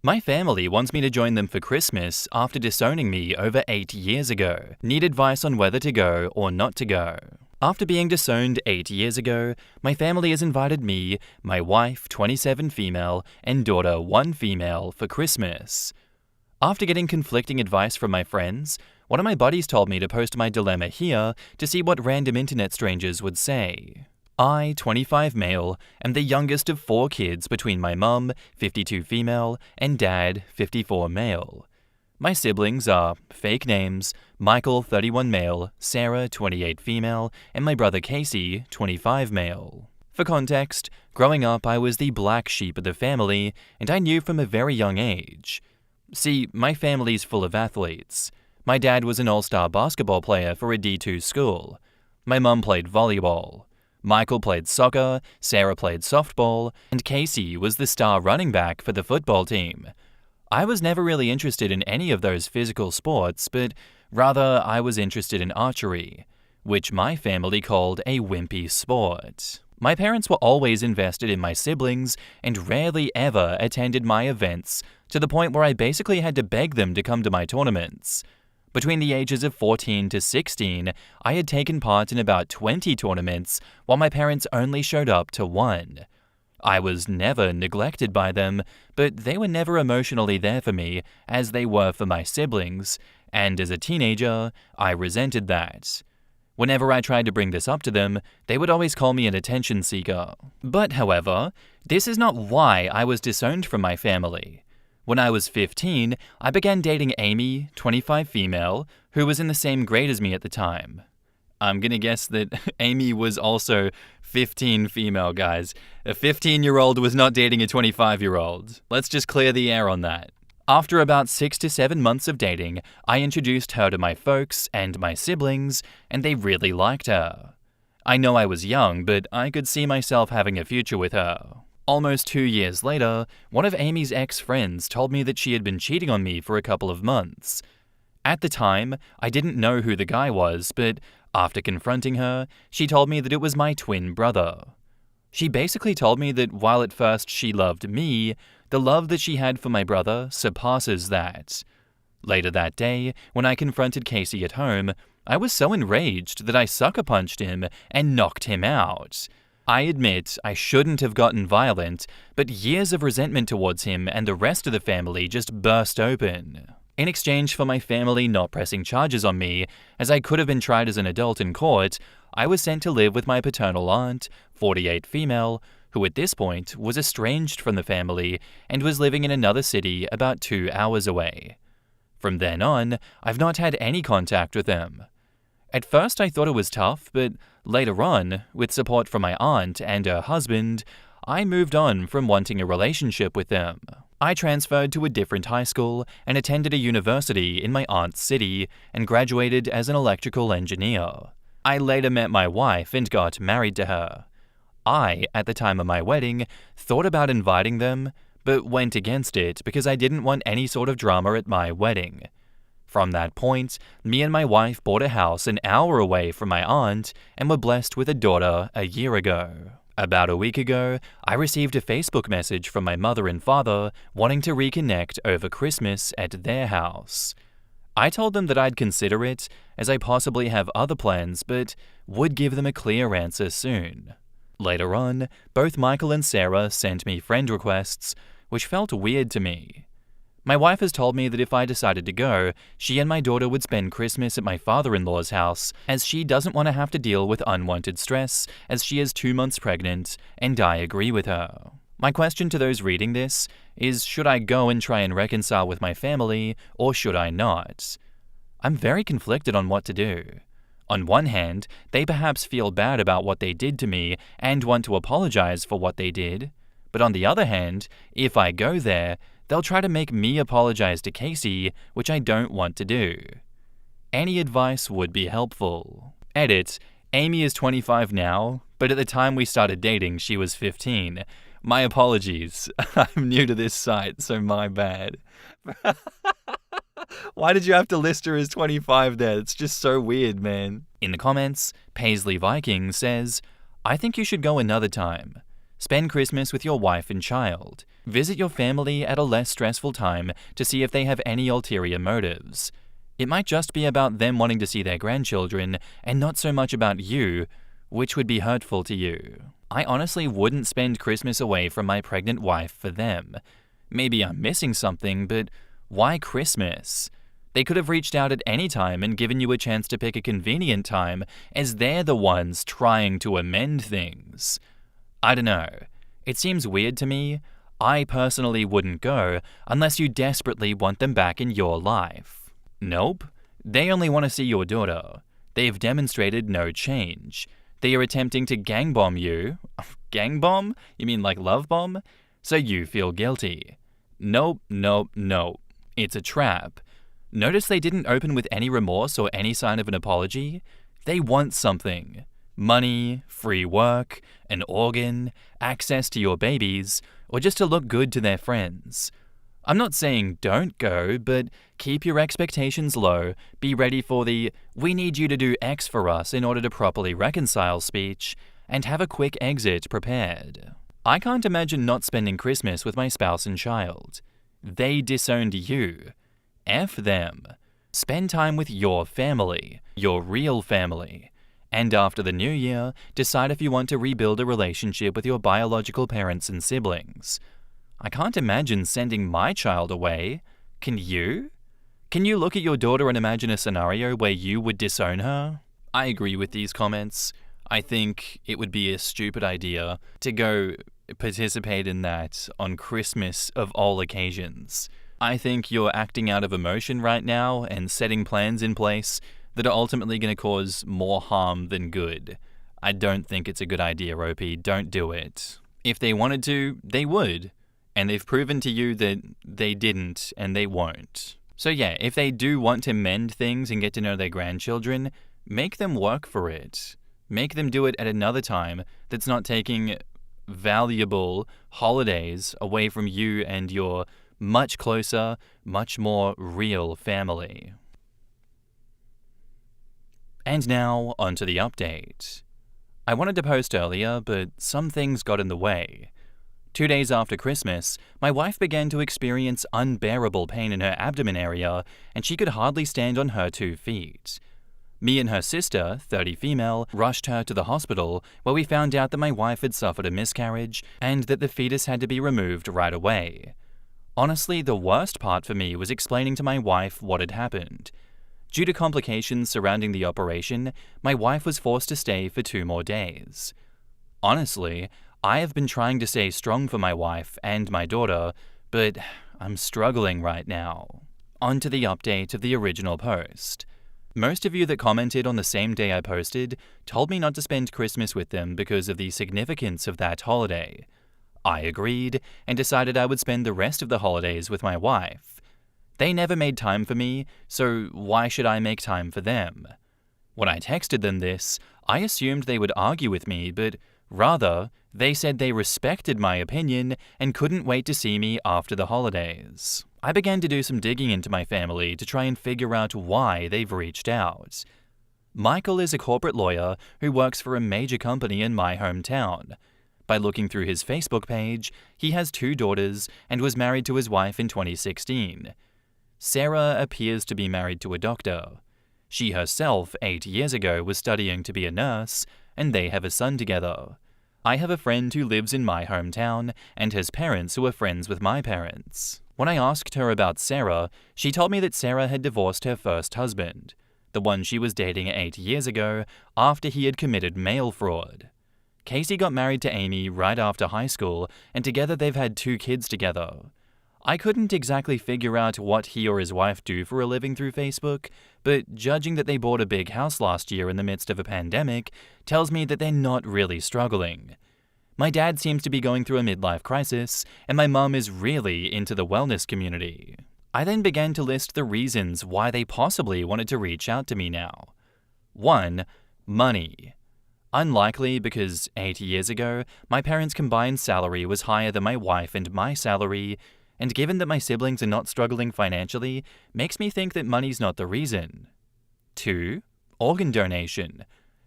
My family wants me to join them for Christmas after disowning me over 8 years ago. Need advice on whether to go or not to go. After being disowned 8 years ago, my family has invited me, my wife, 27 female, and daughter, 1 female, for Christmas. After getting conflicting advice from my friends, one of my buddies told me to post my dilemma here to see what random internet strangers would say. I, 25 male, am the youngest of 4 kids between my mum, 52 female, and dad, 54 male. My siblings are fake names, Michael, 31 male, Sarah, 28 female, and my brother Casey, 25 male. For context, growing up I was the black sheep of the family, and I knew from a very young age. See, my family's full of athletes. My dad was an all-star basketball player for a D2 school. My mum played volleyball. Michael played soccer, Sarah played softball, and Casey was the star running back for the football team. I was never really interested in any of those physical sports, but rather I was interested in archery, which my family called a wimpy sport. My parents were always invested in my siblings and rarely ever attended my events, to the point where I basically had to beg them to come to my tournaments. Between the ages of 14 to 16, I had taken part in about 20 tournaments, while my parents only showed up to 1. I was never neglected by them, but they were never emotionally there for me, as they were for my siblings, and as a teenager, I resented that. Whenever I tried to bring this up to them, they would always call me an attention seeker. But, however, this is not why I was disowned from my family. When I was 15, I began dating Amy, 25 female, who was in the same grade as me at the time. I'm gonna guess that Amy was also 15 female, guys. A 15-year-old was not dating a 25-year-old. Let's just clear the air on that. After about 6 to 7 months of dating, I introduced her to my folks and my siblings, and they really liked her. I know I was young, but I could see myself having a future with her. Almost 2 years later, one of Amy's ex-friends told me that she had been cheating on me for a couple of months. At the time, I didn't know who the guy was, but after confronting her, she told me that it was my twin brother. She basically told me that while at first she loved me, the love that she had for my brother surpasses that. Later that day, when I confronted Casey at home, I was so enraged that I sucker punched him and knocked him out. I admit I shouldn't have gotten violent, but years of resentment towards him and the rest of the family just burst open. In exchange for my family not pressing charges on me, as I could have been tried as an adult in court, I was sent to live with my paternal aunt, 48 female, who at this point was estranged from the family and was living in another city about 2 hours away. From then on, I've not had any contact with them. At first I thought it was tough, but later on, with support from my aunt and her husband, I moved on from wanting a relationship with them. I transferred to a different high school and attended a university in my aunt's city and graduated as an electrical engineer. I later met my wife and got married to her. I, at the time of my wedding, thought about inviting them, but went against it because I didn't want any sort of drama at my wedding. From that point, me and my wife bought a house an hour away from my aunt and were blessed with a daughter a year ago. About a week ago, I received a Facebook message from my mother and father wanting to reconnect over Christmas at their house. I told them that I'd consider it, as I possibly have other plans, but would give them a clear answer soon. Later on, both Michael and Sarah sent me friend requests, which felt weird to me. My wife has told me that if I decided to go, she and my daughter would spend Christmas at my father-in-law's house, as she doesn't want to have to deal with unwanted stress, as she is 2 months pregnant, and I agree with her. My question to those reading this is, should I go and try and reconcile with my family, or should I not? I'm very conflicted on what to do. On one hand, they perhaps feel bad about what they did to me and want to apologize for what they did. But on the other hand, if I go there, they'll try to make me apologize to Casey, which I don't want to do. Any advice would be helpful. Edit: Amy is 25 now, but at the time we started dating, she was 15. My apologies. I'm new to this site, so my bad. Why did you have to list her as 25 there? It's just so weird, man. In the comments, Paisley Viking says, I think you should go another time. Spend Christmas with your wife and child. Visit your family at a less stressful time to see if they have any ulterior motives. It might just be about them wanting to see their grandchildren and not so much about you, which would be hurtful to you. I honestly wouldn't spend Christmas away from my pregnant wife for them. Maybe I'm missing something, but why Christmas? They could have reached out at any time and given you a chance to pick a convenient time, as they're the ones trying to amend things. I don't know. It seems weird to me. I personally wouldn't go unless you desperately want them back in your life. Nope. They only want to see your daughter. They've demonstrated no change. They are attempting to gang bomb you. Gang bomb? You mean like love bomb? So you feel guilty. Nope, nope, nope. It's a trap. Notice they didn't open with any remorse or any sign of an apology. They want something. Money, free work, an organ, access to your babies, or just to look good to their friends. I'm not saying don't go, but keep your expectations low, be ready for the "we need you to do X for us in order to properly reconcile" speech, and have a quick exit prepared. I can't imagine not spending Christmas with my spouse and child. They disowned you. F them. Spend time with your family, your real family. And after the new year, decide if you want to rebuild a relationship with your biological parents and siblings. I can't imagine sending my child away. Can you? Can you look at your daughter and imagine a scenario where you would disown her? I agree with these comments. I think it would be a stupid idea to go participate in that on Christmas of all occasions. I think you're acting out of emotion right now and setting plans in place that are ultimately going to cause more harm than good. I don't think it's a good idea, OP. Don't do it. If they wanted to, they would. And they've proven to you that they didn't and they won't. So yeah, if they do want to mend things and get to know their grandchildren, make them work for it. Make them do it at another time that's not taking valuable holidays away from you and your much closer, much more real family. And now, onto the update. I wanted to post earlier, but some things got in the way. 2 days after Christmas, my wife began to experience unbearable pain in her abdomen area, and she could hardly stand on her 2 feet. Me and her sister, 30 female, rushed her to the hospital, where we found out that my wife had suffered a miscarriage and that the fetus had to be removed right away. Honestly, the worst part for me was explaining to my wife what had happened. Due to complications surrounding the operation, my wife was forced to stay for 2 more days. Honestly, I have been trying to stay strong for my wife and my daughter, but I'm struggling right now. On to the update of the original post. Most of you that commented on the same day I posted told me not to spend Christmas with them because of the significance of that holiday. I agreed and decided I would spend the rest of the holidays with my wife. They never made time for me, so why should I make time for them? When I texted them this, I assumed they would argue with me, but rather, they said they respected my opinion and couldn't wait to see me after the holidays. I began to do some digging into my family to try and figure out why they've reached out. Michael is a corporate lawyer who works for a major company in my hometown. By looking through his Facebook page, he has 2 daughters and was married to his wife in 2016. Sarah appears to be married to a doctor. She herself, 8 years ago, was studying to be a nurse, and they have a son together. I have a friend who lives in my hometown and has parents who are friends with my parents. When I asked her about Sarah, she told me that Sarah had divorced her first husband, the one she was dating 8 years ago, after he had committed mail fraud. Casey got married to Amy right after high school, and together they've had 2 kids together. I couldn't exactly figure out what he or his wife do for a living through Facebook, but judging that they bought a big house last year in the midst of a pandemic tells me that they're not really struggling. My dad seems to be going through a midlife crisis, and my mum is really into the wellness community. I then began to list the reasons why they possibly wanted to reach out to me now. 1. Money. Unlikely because 8 years ago, my parents' combined salary was higher than my wife and my salary, and given that my siblings are not struggling financially, makes me think that money's not the reason. 2. Organ donation.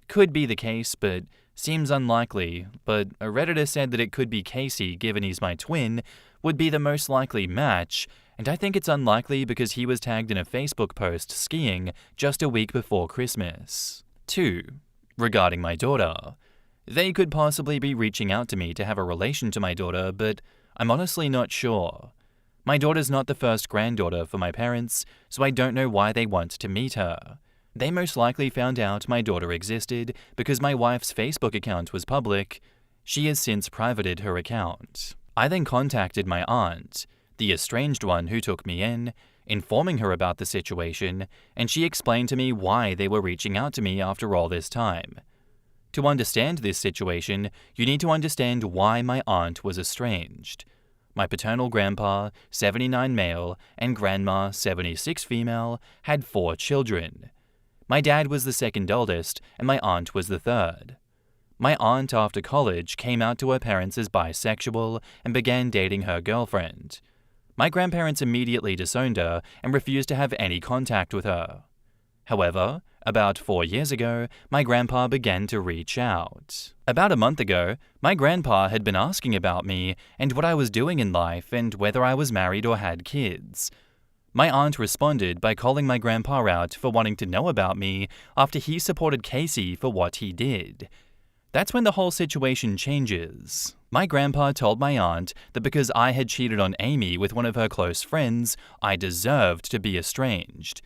Could be the case, but seems unlikely. But a Redditor said that it could be Casey, given he's my twin, would be the most likely match, and I think it's unlikely because he was tagged in a Facebook post skiing just a week before Christmas. 2. Regarding my daughter. They could possibly be reaching out to me to have a relation to my daughter, but I'm honestly not sure. My daughter's not the first granddaughter for my parents, so I don't know why they want to meet her. They most likely found out my daughter existed because my wife's Facebook account was public. She has since privated her account. I then contacted my aunt, the estranged one who took me in, informing her about the situation, and she explained to me why they were reaching out to me after all this time. To understand this situation, you need to understand why my aunt was estranged. My paternal grandpa, 79 male, and grandma, 76 female, had 4 children. My dad was the second oldest, and my aunt was the third. My aunt, after college, came out to her parents as bisexual and began dating her girlfriend. My grandparents immediately disowned her and refused to have any contact with her. However, about 4 years ago, my grandpa began to reach out. About a month ago, my grandpa had been asking about me and what I was doing in life and whether I was married or had kids. My aunt responded by calling my grandpa out for wanting to know about me after he supported Casey for what he did. That's when the whole situation changes. My grandpa told my aunt that because I had cheated on Amy with one of her close friends, I deserved to be estranged.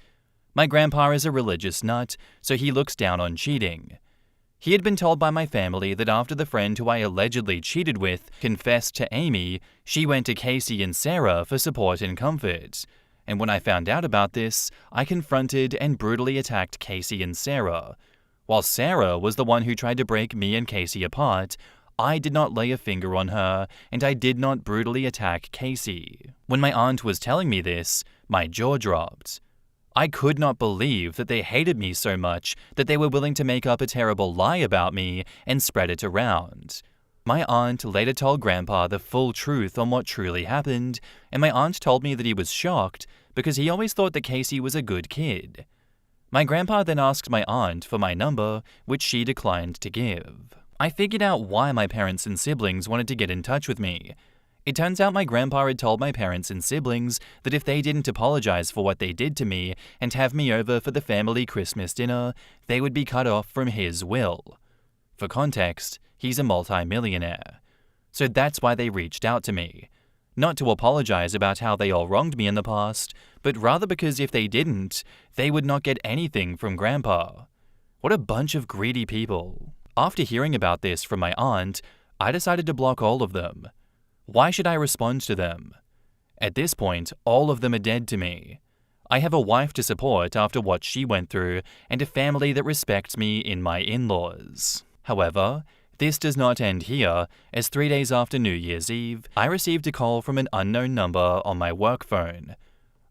My grandpa is a religious nut, so he looks down on cheating. He had been told by my family that after the friend who I allegedly cheated with confessed to Amy, she went to Casey and Sarah for support and comfort. And when I found out about this, I confronted and brutally attacked Casey and Sarah. While Sarah was the one who tried to break me and Casey apart, I did not lay a finger on her, and I did not brutally attack Casey. When my aunt was telling me this, my jaw dropped. I could not believe that they hated me so much that they were willing to make up a terrible lie about me and spread it around. My aunt later told Grandpa the full truth on what truly happened, and my aunt told me that he was shocked because he always thought that Casey was a good kid. My grandpa then asked my aunt for my number, which she declined to give. I figured out why my parents and siblings wanted to get in touch with me. It turns out my grandpa had told my parents and siblings that if they didn't apologize for what they did to me and have me over for the family Christmas dinner, they would be cut off from his will. For context, he's a multi-millionaire. So that's why they reached out to me. Not to apologize about how they all wronged me in the past, but rather because if they didn't, they would not get anything from Grandpa. What a bunch of greedy people. After hearing about this from my aunt, I decided to block all of them. Why should I respond to them? At this point, all of them are dead to me. I have a wife to support after what she went through and a family that respects me in my in-laws. However, this does not end here, as 3 days after New Year's Eve, I received a call from an unknown number on my work phone.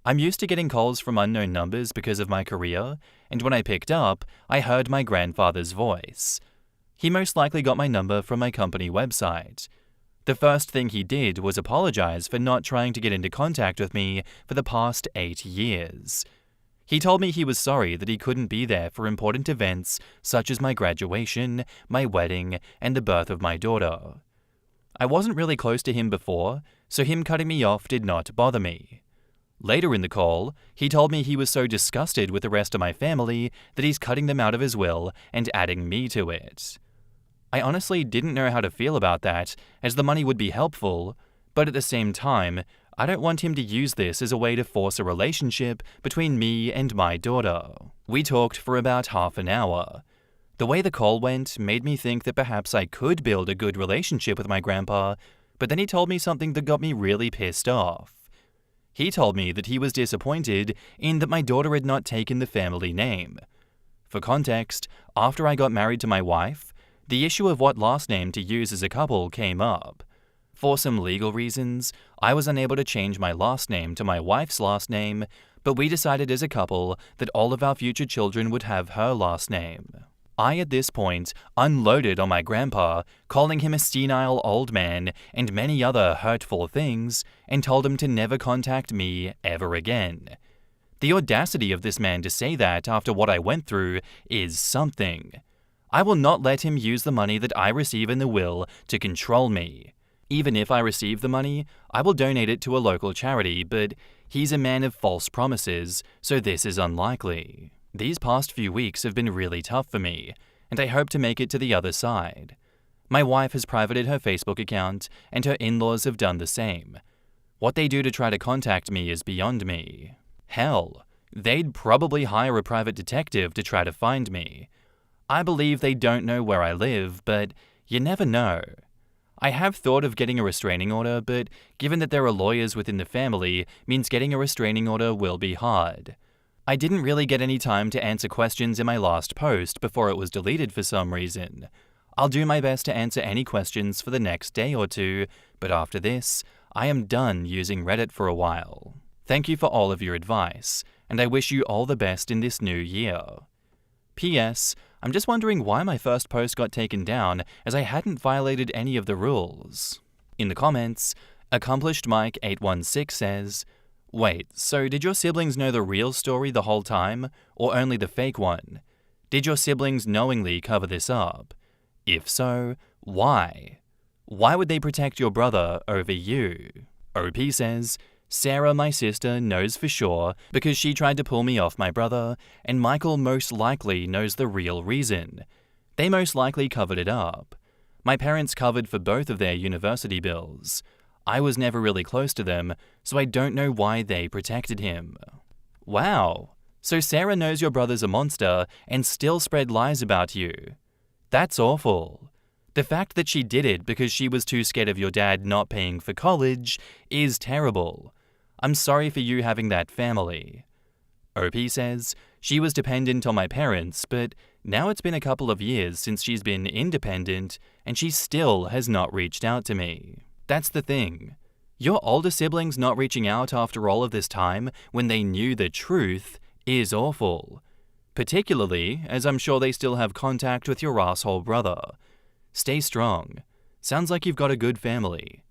I'm used to getting calls from unknown numbers because of my career, and when I picked up, I heard my grandfather's voice. He most likely got my number from my company website. The first thing he did was apologize for not trying to get into contact with me for the past 8 years. He told me he was sorry that he couldn't be there for important events such as my graduation, my wedding, and the birth of my daughter. I wasn't really close to him before, so him cutting me off did not bother me. Later in the call, he told me he was so disgusted with the rest of my family that he's cutting them out of his will and adding me to it. I honestly didn't know how to feel about that, as the money would be helpful, but at the same time, I don't want him to use this as a way to force a relationship between me and my daughter. We talked for about half an hour. The way the call went made me think that perhaps I could build a good relationship with my grandpa, but then he told me something that got me really pissed off. He told me that he was disappointed in that my daughter had not taken the family name. For context, after I got married to my wife, the issue of what last name to use as a couple came up. For some legal reasons, I was unable to change my last name to my wife's last name, but we decided as a couple that all of our future children would have her last name. I, at this point, unloaded on my grandpa, calling him a senile old man and many other hurtful things, and told him to never contact me ever again. The audacity of this man to say that after what I went through is something. I will not let him use the money that I receive in the will to control me. Even if I receive the money, I will donate it to a local charity, but he's a man of false promises, so this is unlikely. These past few weeks have been really tough for me, and I hope to make it to the other side. My wife has privated her Facebook account, and her in-laws have done the same. What they do to try to contact me is beyond me. Hell, they'd probably hire a private detective to try to find me. I believe they don't know where I live, but you never know. I have thought of getting a restraining order, but given that there are lawyers within the family, means getting a restraining order will be hard. I didn't really get any time to answer questions in my last post before it was deleted for some reason. I'll do my best to answer any questions for the next day or two, but after this, I am done using Reddit for a while. Thank you for all of your advice, and I wish you all the best in this new year. P.S. I'm just wondering why my first post got taken down, as I hadn't violated any of the rules. In the comments, Accomplished Mike 816 says, "Wait, so did your siblings know the real story the whole time, or only the fake one? Did your siblings knowingly cover this up? If so, why? Why would they protect your brother over you?" OP says, "Sarah, my sister, knows for sure because she tried to pull me off my brother, and Michael most likely knows the real reason. They most likely covered it up. My parents covered for both of their university bills. I was never really close to them, so I don't know why they protected him." Wow, so Sarah knows your brother's a monster and still spread lies about you. That's awful. The fact that she did it because she was too scared of your dad not paying for college is terrible. I'm sorry for you having that family. OP says, "She was dependent on my parents, but now it's been a couple of years since she's been independent, and she still has not reached out to me." That's the thing. Your older siblings not reaching out after all of this time when they knew the truth is awful. Particularly, as I'm sure they still have contact with your asshole brother. Stay strong. Sounds like you've got a good family.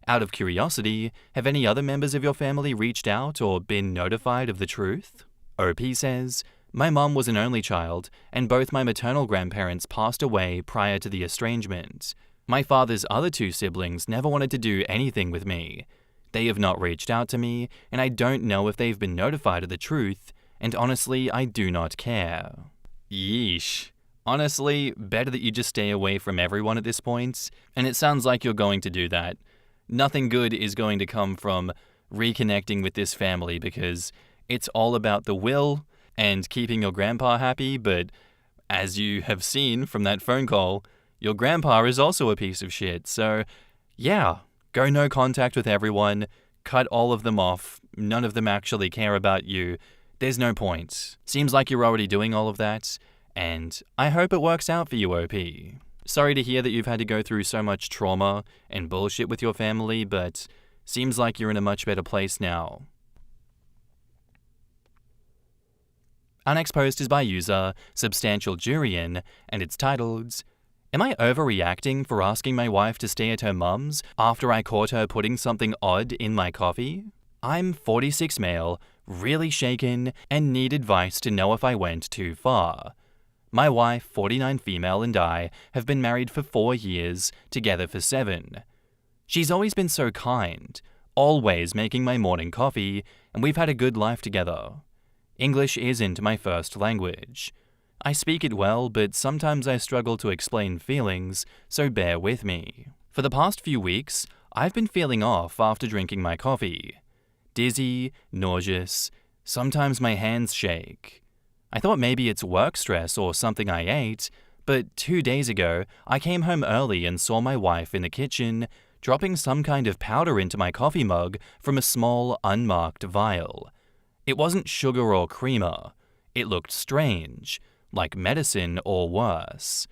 Out of curiosity, have any other members of your family reached out or been notified of the truth? OP says, "My mom was an only child, and both my maternal grandparents passed away prior to the estrangement. My father's other two siblings never wanted to do anything with me. They have not reached out to me, and I don't know if they've been notified of the truth, and honestly, I do not care." Yeesh. Honestly, better that you just stay away from everyone at this point, and it sounds like you're going to do that. Nothing good is going to come from reconnecting with this family because it's all about the will and keeping your grandpa happy, but as you have seen from that phone call, your grandpa is also a piece of shit, so yeah, go no contact with everyone, cut all of them off, none of them actually care about you, there's no point. Seems like you're already doing all of that, and I hope it works out for you, OP. Sorry to hear that you've had to go through so much trauma and bullshit with your family, but seems like you're in a much better place now. Our next post is by user Substantial Jurian, and it's titled, "Am I overreacting for asking my wife to stay at her mum's after I caught her putting something odd in my coffee? I'm 46 male, really shaken, and need advice to know if I went too far. My wife, 49 female, and I have been married for 4 years, together for 7. She's always been so kind, always making my morning coffee, and we've had a good life together. English isn't my first language. I speak it well, but sometimes I struggle to explain feelings, so bear with me. For the past few weeks, I've been feeling off after drinking my coffee. Dizzy, nauseous, sometimes my hands shake. I thought maybe it's work stress or something I ate, but 2 days ago, I came home early and saw my wife in the kitchen, dropping some kind of powder into my coffee mug from a small, unmarked vial. It wasn't sugar or creamer. It looked strange, like medicine or worse.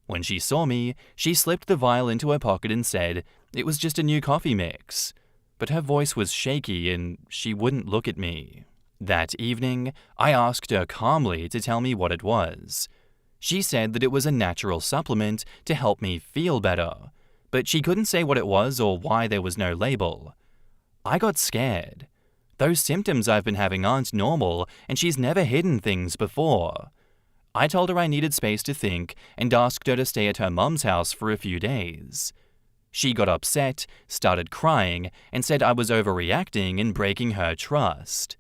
When she saw me, she slipped the vial into her pocket and said it was just a new coffee mix. But her voice was shaky and she wouldn't look at me. That evening, I asked her calmly to tell me what it was. She said that it was a natural supplement to help me feel better, but she couldn't say what it was or why there was no label. I got scared. Those symptoms I've been having aren't normal, and she's never hidden things before. I told her I needed space to think and asked her to stay at her mum's house for a few days. She got upset, started crying, and said I was overreacting and breaking her trust.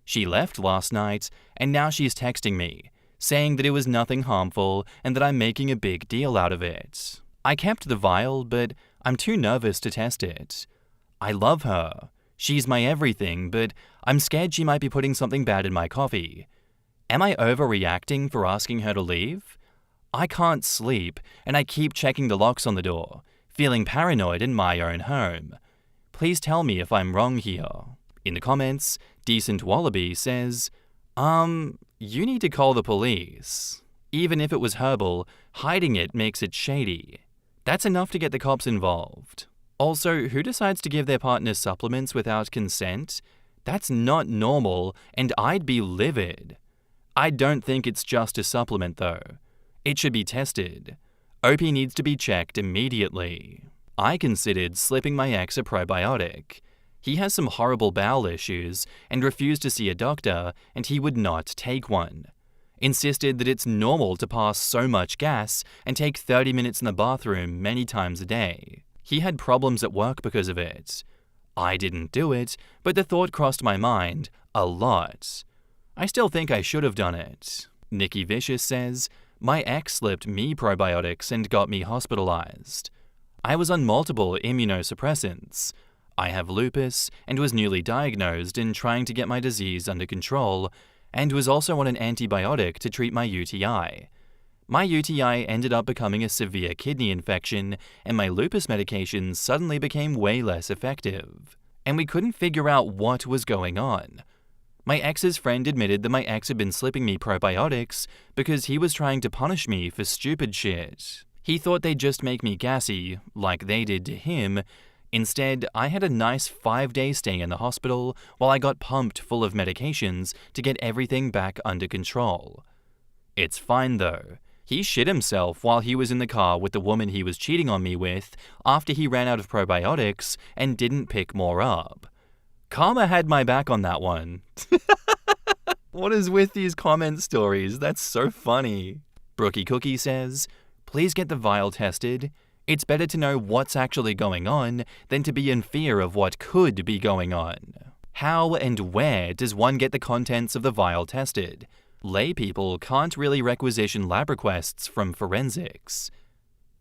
She left last night, and now she's texting me, saying that it was nothing harmful and that I'm making a big deal out of it. I kept the vial, but I'm too nervous to test it. I love her. She's my everything, but I'm scared she might be putting something bad in my coffee. Am I overreacting for asking her to leave? I can't sleep, and I keep checking the locks on the door, feeling paranoid in my own home. Please tell me if I'm wrong here. In the comments, Decent Wallaby says, you need to call the police. Even if it was herbal, hiding it makes it shady. That's enough to get the cops involved. Also, who decides to give their partner supplements without consent? That's not normal, and I'd be livid. I don't think it's just a supplement though. It should be tested. OP needs to be checked immediately. I considered slipping my ex a probiotic. He has some horrible bowel issues and refused to see a doctor, and he would not take one. Insisted that it's normal to pass so much gas and take 30 minutes in the bathroom many times a day. He had problems at work because of it. I didn't do it, but the thought crossed my mind a lot. I still think I should have done it. Nikki Vicious says, my ex slipped me probiotics and got me hospitalized. I was on multiple immunosuppressants. I have lupus and was newly diagnosed and trying to get my disease under control, and was also on an antibiotic to treat my UTI. My UTI ended up becoming a severe kidney infection, and my lupus medication suddenly became way less effective. And we couldn't figure out what was going on. My ex's friend admitted that my ex had been slipping me probiotics because he was trying to punish me for stupid shit. He thought they'd just make me gassy, like they did to him. Instead, I had a nice 5-day stay in the hospital while I got pumped full of medications to get everything back under control. It's fine though. He shit himself while he was in the car with the woman he was cheating on me with after he ran out of probiotics and didn't pick more up. Karma had my back on that one. What is with these comment stories? That's so funny. Brookie Cookie says, please get the vial tested. It's better to know what's actually going on than to be in fear of what could be going on. How and where does one get the contents of the vial tested? Lay people can't really requisition lab requests from forensics.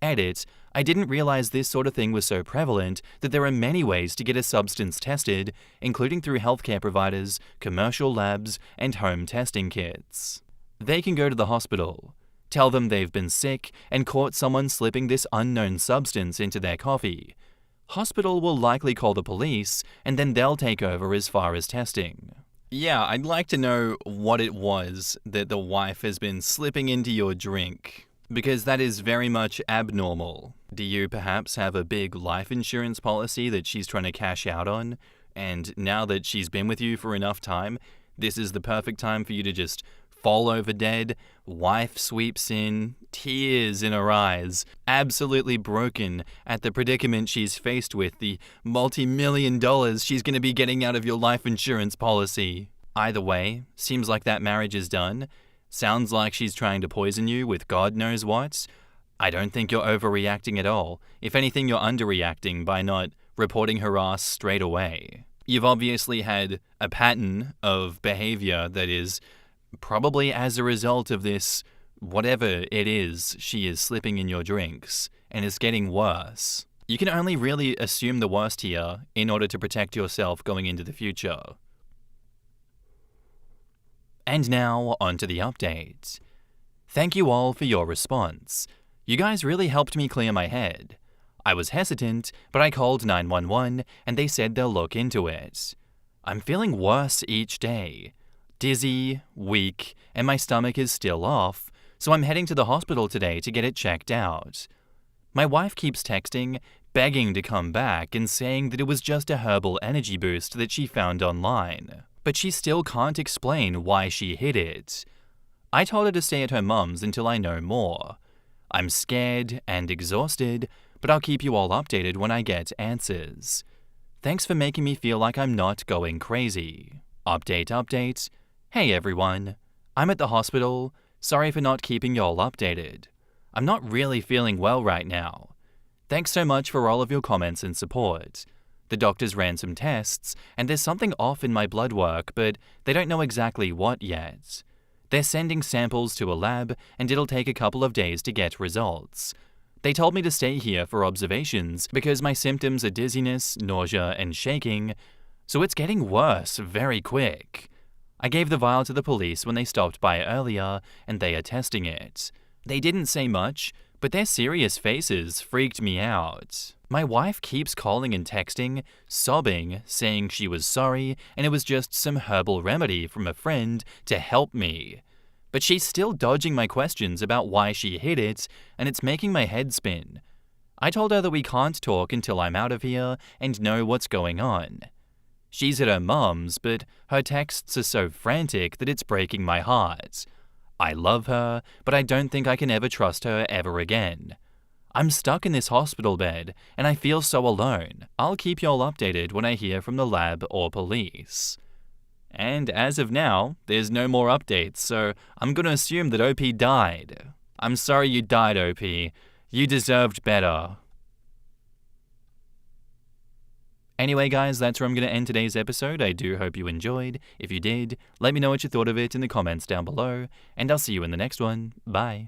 Edit, I didn't realize this sort of thing was so prevalent that there are many ways to get a substance tested, including through healthcare providers, commercial labs, and home testing kits. They can go to the hospital, tell them they've been sick and caught someone slipping this unknown substance into their coffee. Hospital will likely call the police, and then they'll take over as far as testing. Yeah, I'd like to know what it was that the wife has been slipping into your drink, because that is very much abnormal. Do you perhaps have a big life insurance policy that she's trying to cash out on, and now that she's been with you for enough time, this is the perfect time for you to just fall over dead? Wife sweeps in, tears in her eyes, absolutely broken at the predicament she's faced with, the multi-million dollars she's going to be getting out of your life insurance policy. Either way, seems like that marriage is done. Sounds like she's trying to poison you with God knows what. I don't think you're overreacting at all. If anything, you're underreacting by not reporting her ass straight away. You've obviously had a pattern of behavior that is probably as a result of this, whatever it is she is slipping in your drinks, and it's getting worse. You can only really assume the worst here in order to protect yourself going into the future. And now, on to the update. Thank you all for your response. You guys really helped me clear my head. I was hesitant, but I called 911 and they said they'll look into it. I'm feeling worse each day. Dizzy, weak, and my stomach is still off, so I'm heading to the hospital today to get it checked out. My wife keeps texting, begging to come back and saying that it was just a herbal energy boost that she found online, but she still can't explain why she hid it. I told her to stay at her mum's until I know more. I'm scared and exhausted, but I'll keep you all updated when I get answers. Thanks for making me feel like I'm not going crazy. Update. Hey everyone. I'm at the hospital. Sorry for not keeping y'all updated. I'm not really feeling well right now. Thanks so much for all of your comments and support. The doctors ran some tests, and there's something off in my blood work, but they don't know exactly what yet. They're sending samples to a lab, and it'll take a couple of days to get results. They told me to stay here for observations because my symptoms are dizziness, nausea, and shaking, so it's getting worse very quick. I gave the vial to the police when they stopped by earlier, and they are testing it. They didn't say much, but their serious faces freaked me out. My wife keeps calling and texting, sobbing, saying she was sorry and it was just some herbal remedy from a friend to help me. But she's still dodging my questions about why she hid it, and it's making my head spin. I told her that we can't talk until I'm out of here and know what's going on. She's at her mom's, but her texts are so frantic that it's breaking my heart. I love her, but I don't think I can ever trust her ever again. I'm stuck in this hospital bed, and I feel so alone. I'll keep y'all updated when I hear from the lab or police. And as of now, there's no more updates, so I'm gonna assume that OP died. I'm sorry you died, OP. You deserved better. Anyway guys, that's where I'm going to end today's episode. I do hope you enjoyed. If you did, let me know what you thought of it in the comments down below, and I'll see you in the next one. Bye.